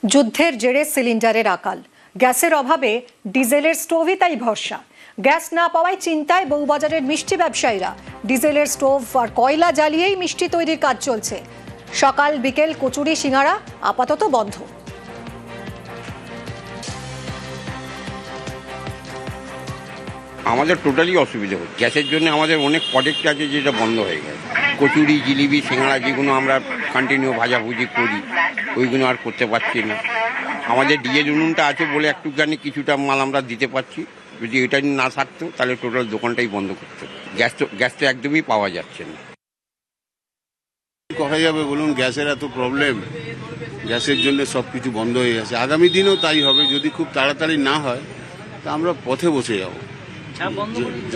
যুদ্ধের জেরে সিলিন্ডারের আকাল, গ্যাসের অভাবে ডিজেলের স্টোভই তাই ভরসা। গ্যাস না পাওয়ায় চিন্তায় বউবাজারের মিষ্টি ব্যবসায়ীরা। ডিজেলের স্টোভ আর কয়লা জ্বালিয়েই মিষ্টি তৈরির কাজ চলছে। সকাল বিকেল কচুরি সিঙ্গারা আপাতত বন্ধ। আমাদের টোটালি অসুবিধা হচ্ছে গ্যাসের জন্য। আমাদের অনেক প্রজেক্ট আছে যেটা বন্ধ হয়ে গেছে। কচুরি, জিলিপি, সিঙ্গারা যেগুলো আমরা কন্টিনিউ ভাজাভুজি করি ওইগুলো আর করতে পারছি না। আমাদের ডিজেল উনুনটা আছে বলে একটুখানি কিছুটা মাল আমরা দিতে পারছি। যদি এটা না থাকতো তাহলে টোটাল দোকানটাই বন্ধ করতো। গ্যাস তো একদমই পাওয়া যাচ্ছে না। করা যাবে বলুন, গ্যাসের এত প্রবলেম, গ্যাসের জন্য সব কিছু বন্ধ হয়ে গেছে। আগামী দিনেও তাই হবে। যদি খুব তাড়াতাড়ি না হয় তা আমরা পথে বসে যাব।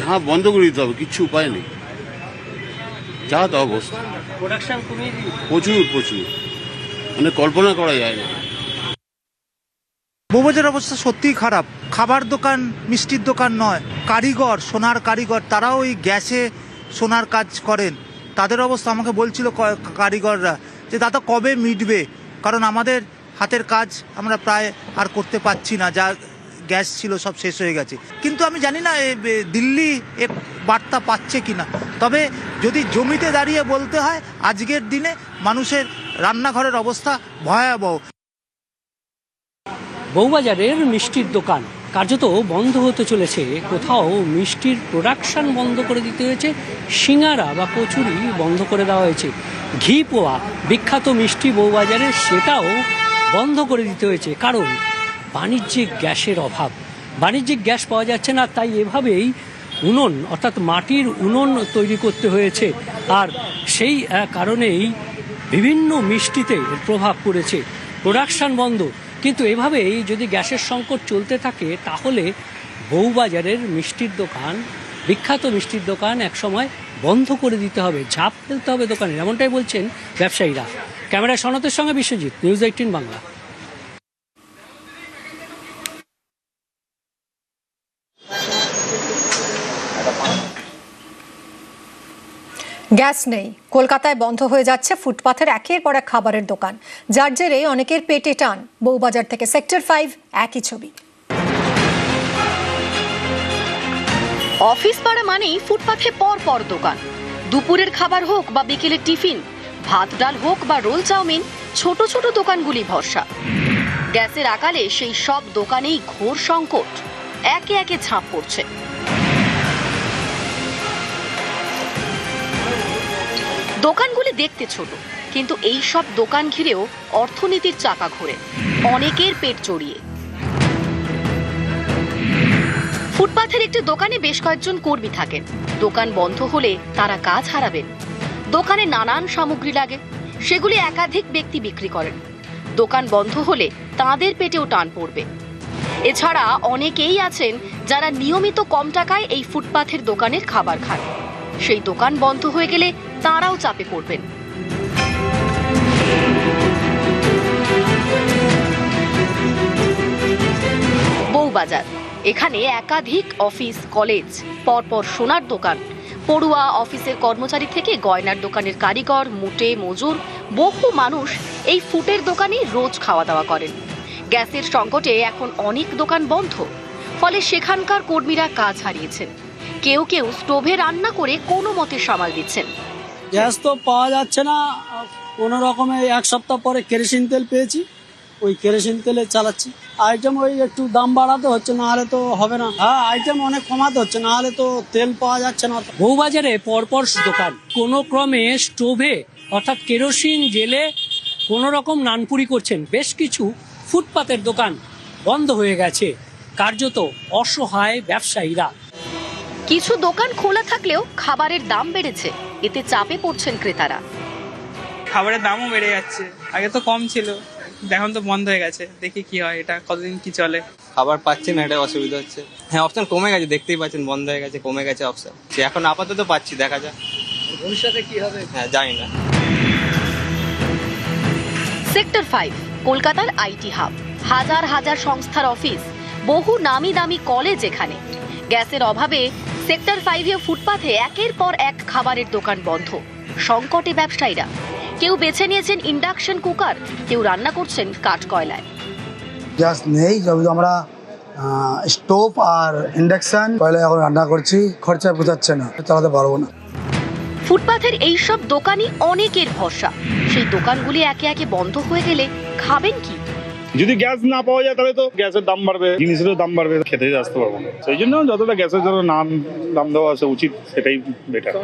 হ্যাঁ, বন্ধ করে দিতে হবে, কিচ্ছু উপায় নেই। যা তো অবস্থা, প্রচুর মানে কল্পনা করা যায় না। বউবাজার অবস্থা সত্যিই খারাপ। খাবার দোকান, মিষ্টির দোকান নয়, কারিগর, সোনার কারিগর, তারাও ওই গ্যাসে সোনার কাজ করেন। তাদের অবস্থা আমাকে বলছিল কারিগররা যে দাদা কবে মিটবে, কারণ আমাদের হাতের কাজ আমরা প্রায় আর করতে পারছি না, যা গ্যাস ছিল সব শেষ হয়ে গেছে। কিন্তু আমি জানি না দিল্লি এক বার্তা পাচ্ছে কিনা। তবে যদি জমিতে দাঁড়িয়ে বলতে হয়, আজকের দিনে মানুষের রান্নাঘরের অবস্থা ভয়াবহ। বউবাজারের মিষ্টির দোকান কার্যত বন্ধ হতে চলেছে। কোথাও মিষ্টির প্রোডাকশন বন্ধ করে দিতে হয়েছে, সিঙ্গারা বা কচুরি বন্ধ করে দেওয়া হয়েছে। ঘি পোয়া বিখ্যাত মিষ্টি বউবাজারের, সেটাও বন্ধ করে দিতে হয়েছে। কারণ বাণিজ্যিক গ্যাসের অভাব, বাণিজ্যিক গ্যাস পাওয়া যাচ্ছে না। তাই এভাবেই উনুন অর্থাৎ মাটির উনুন তৈরি করতে হয়েছে। আর সেই কারণেই বিভিন্ন মিষ্টিতে প্রভাব পড়েছে, প্রোডাকশন বন্ধ। কিন্তু এভাবেই যদি গ্যাসের সংকট চলতে থাকে তাহলে বউবাজারের মিষ্টির দোকান, বিখ্যাত মিষ্টির দোকান একসময় বন্ধ করে দিতে হবে, ঝাঁপ ফেলতে হবে দোকানে, এমনটাই বলছেন ব্যবসায়ীরা। ক্যামেরায় সনতের সঙ্গে বিশ্বজিৎ, নিউজ 18 বাংলা। গ্যাস নেই, কলকাতায় বন্ধ হয়ে যাচ্ছে ফুটপাথের একের পর এক খাবারের দোকান, যার জেরে অনেকের পেটে টান। বউবাজার থেকে সেক্টর 5 একই ছবি। অফিস পাড়া মানেই ফুটপাথে পর দোকান। দুপুরের খাবার হোক বা বিকেলের টিফিন, ভাত ডাল হোক বা রোল চাউমিন, ছোট ছোট দোকানগুলি ভরসা। গ্যাসের আকালে সেই সব দোকানেই ঘোর সংকট, একে একে ঝাঁপ পড়ছে। দোকানগুলি দেখতে ছোট, কিন্তু এই সব দোকান ঘিরেও অর্থনীতির চাকা ঘোরে, অনেকের পেট চড়িয়ে। ফুটপাথের একটি দোকানে বেশ কয়েকজন কর্মী থাকেন। দোকান বন্ধ হলে তারা কাজ হারাবেন। দোকানে নানান সামগ্রী লাগে, সেগুলি একাধিক ব্যক্তি বিক্রি করেন। দোকান বন্ধ হলে তাদের পেটেও টান পড়বে। এছাড়া অনেকেই আছেন যারা নিয়মিত কম টাকায় এই ফুটপাথের দোকানের খাবার খান। সেই দোকান বন্ধ হয়ে গেলে তারাও চাপে পড়বেন। বউবাজার, এখানে একাধিক অফিস, কলেজ, পরপর সোনার দোকান, পড়ুয়া, অফিসের কর্মচারী থেকে গয়নার দোকানের কারিগর, মুটে, মজুর, বহু মানুষ এই ফুটের দোকানে রোজ খাওয়া দাওয়া করেন। গ্যাসের সংকটে এখন অনেক দোকান বন্ধ, ফলে সেখানকার কর্মীরা কাজ হারিয়েছেন। কেউ কেউ স্টোভে রান্না করে কোনো মতে সামাল দিচ্ছেন। গ্যাস তো পাওয়া যাচ্ছে না, কোনো রকমে এক সপ্তাহ পরে কেরোসিন তেল পেয়েছি, ওই কেরোসিন তেলে চালাচ্ছি। আইটেম ওই একটু দাম বাড়াতে হচ্ছে, না হলে তো হবে না। হ্যাঁ, আইটেম অনেক কমাতে হচ্ছে, না হলে তো তেল পাওয়া যাচ্ছে না। বউবাজারে পরপর দোকান, কোনো ক্রমে স্টোভে অর্থাৎ কেরোসিন জেলে কোনো রকম নানপুরি করছেন। বেশ কিছু ফুটপাতের দোকান বন্ধ হয়ে গেছে। কার্যত অসহায় ব্যবসায়ীরা। কিছু দোকান খোলা থাকলেও খাবারের দাম বেড়েছে, এতে চাপে পড়ছেন ক্রেতারা। খাবারের দামও বেড়ে যাচ্ছে, আগে তো কম ছিল, এখন তো বন্ধ হয়ে গেছে। দেখি কি হয়, এটা কতদিন কি চলে। খাবার পাচ্ছি না, এটা অসুবিধা হচ্ছে। হ্যাঁ, অপশন কমে গেছে, দেখতেই পাচ্ছেন, বন্ধ হয়ে গেছে, কমে গেছে অপশন। এখন আপাতত পাচ্ছি, দেখা যাক ভবিষ্যতে কি হবে। হ্যাঁ, জানি না। সেক্টর 5 কলকাতার আইটি হাব, হাজার হাজার সংস্থার অফিস, বহু নামি দামি কলেজ এখানে। গ্যাসের অভাবে সেক্টর 5 ফুটপাথে একের পর এক খাবারের দোকান বন্ধ, সংকটে ব্যবসায়ীরা। কেউ বেছে নিয়েছেন ইন্ডাকশন কুকার, কেউ রান্না করছেন কাঠ কয়লায়। গ্যাস নেই, যেহেতু আমরা স্টোভ আর ইন্ডাকশন কয়লায় এখন রান্না করছি, খরচা পোষাচ্ছে না, চালাতে পারবো না। ফুটপাথের এইসব দোকানই অনেকের ভরসা। সেই দোকানগুলি একে একে বন্ধ হয়ে গেলে খাবেন কি? যদি গ্যাস না পাওয়া যায় তাহলে তো গ্যাসের দাম বাড়বে, জিনিসেরও দাম বাড়বে, খেতে আসতে পারবো না। সেই জন্য যতটা গ্যাসের জন্য দাম দেওয়া আছে উচিত, সেটাই বেটার।